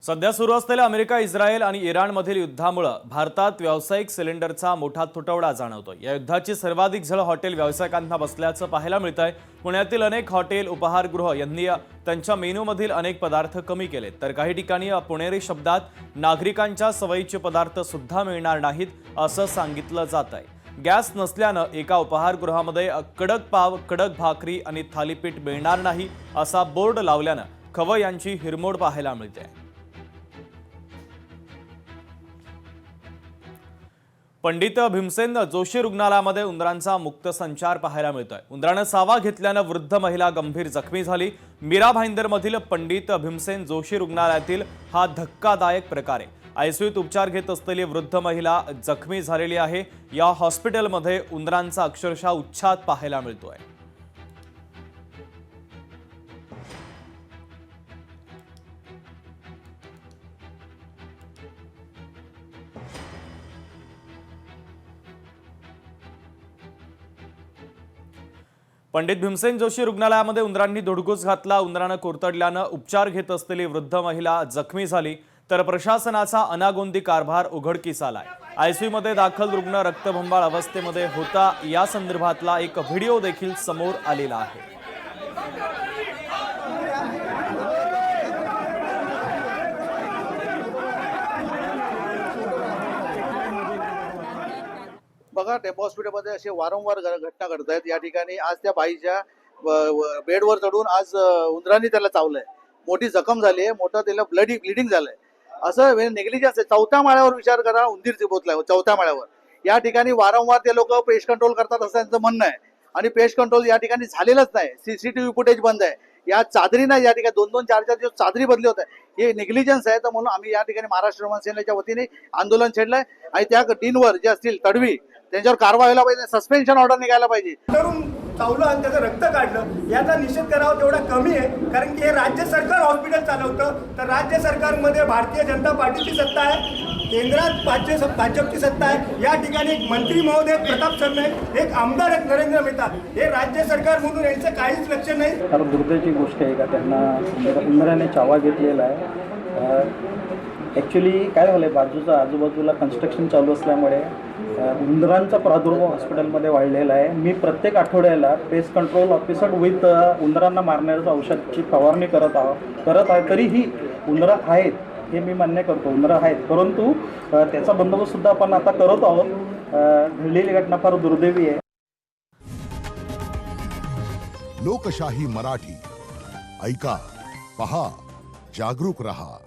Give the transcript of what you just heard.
सध्या सुरू असलेल्या अमेरिका, इस्रायल आणि इराणमधील युद्धामुळे भारतात व्यावसायिक सिलेंडरचा मोठा तुटवडा जाणवतोय। या युद्धाची सर्वाधिक झळ हॉटेल व्यावसायिकांना बसल्याचं पाहायला मिळतंय। पुण्यातील अनेक हॉटेल, उपहारगृह यांनी त्यांच्या मेनूमधील अनेक पदार्थ कमी केलेत, तर काही ठिकाणी पुणेरी शब्दात नागरिकांच्या सवयीचे पदार्थ सुद्धा मिळणार नाहीत असं सांगितलं जातंय। गॅस नसल्यानं एका उपहारगृहामध्ये कडक पाव, कडक भाकरी आणि थालीपीठ मिळणार नाही असा बोर्ड लावल्यानं खवय्यांची यांची हिरमोड पाहायला मिळते। पंडित भीमसेन जोशी रुग्णालयामध्ये उंदरांचा मुक्त संचार पाहायला मिळतोय। उंदरानं सावा घेतल्यानं वृद्ध महिला गंभीर जखमी झाली। मीरा भाईंदरमधील पंडित भीमसेन जोशी रुग्णालयातील हा धक्कादायक प्रकार आहे। आयसीयूत उपचार घेत असलेली वृद्ध महिला जखमी झालेली आहे। या हॉस्पिटलमध्ये उंदरांचा अक्षरशः उच्छाद पाहायला मिळतोय। पंडित भीमसेन जोशी रुग्णालयामध्ये उंदरांनी धुडगूस घातला। उंदरानं कुरतडल्यानं उपचार घेत असलेली वृद्ध महिला जखमी झाली, तर प्रशासनाचा अनागोंदी कारभार उघडकीस आलाय। आयसीयूमध्ये दाखल रुग्ण रक्तबंबाळ अवस्थेमध्ये होता, या संदर्भातला एक व्हिडिओ देखील समोर आलेला आहे। बघा, डेपो हॉस्पिटलमध्ये असे वारंवार घटना घडत आहेत। या ठिकाणी आज त्या बाईच्या बेडवर चढून आज उंदरांनी त्याला चावलंय, मोठी जखम झाली आहे, मोठं त्याला ब्लिडिंग झालंय। असं नेग्लिजन्स आहे। 4थ्या माळ्यावर विचार करा, उंदीर पोहोचलाय 4थ्या माळ्यावर। या ठिकाणी वारंवार ते लोक पेस्ट कंट्रोल करतात असं त्यांचं म्हणणं आहे, आणि पेस्ट कंट्रोल या ठिकाणी झालेलंच नाही। सीसीटीव्ही फुटेज बंद आहे। या चादरी नाही, या ठिकाणी 2-2, 4-4 दिवस चादरी बदली होत आहे। हे नेग्लिजन्स आहे। तर म्हणून आम्ही या ठिकाणी महाराष्ट्र सेनेच्या वतीने आंदोलन छेडलंय, आणि त्या डीनवर जे असतील तडवी त्यांच्यावर कारवाई व्हायला पाहिजे, सस्पेन्शन ऑर्डर निघायला पाहिजे। तरुण चावलं आणि त्याचं रक्त काढलं, याचा निषेध करावा तेवढा कमी आहे, कारण की हे राज्य सरकार हॉस्पिटल चालवतं। तर राज्य सरकारमध्ये भारतीय जनता पार्टीची सत्ता आहे, केंद्रात भाजपची सत्ता आहे। या ठिकाणी एक मंत्री महोदय प्रताप सरनाईक, एक आमदार आहेत नरेंद्र मेहता, हे राज्य सरकार म्हणून यांचं काहीच लक्ष नाही। कारण दुर्दैवाची गोष्ट आहे का त्यांना उंदराने चावा घेतलेला आहे। ॲक्च्युली काय झालं आहे, बाजूचा आजूबाजूला कन्स्ट्रक्शन चालू असल्यामुळे उंदरांचा प्रादुर्भाव हॉस्पिटलमध्ये वाढलेला आहे। मी प्रत्येक आठवड्याला पेस्ट कंट्रोल ऑफिसर विथ उंदरांना मारण्याच्या औषधाची फवारणी करत आहे। तरीही उंदरं आहेत हे मी मान्य करतो, उंदरं आहेत, परंतु त्याचा बंदोबस्तसुद्धा आपण आता करत आहोत। घडलेली घटना फार दुर्दैवी आहे। लोकशाही मराठी ऐका, पहा, जागरूक रहा।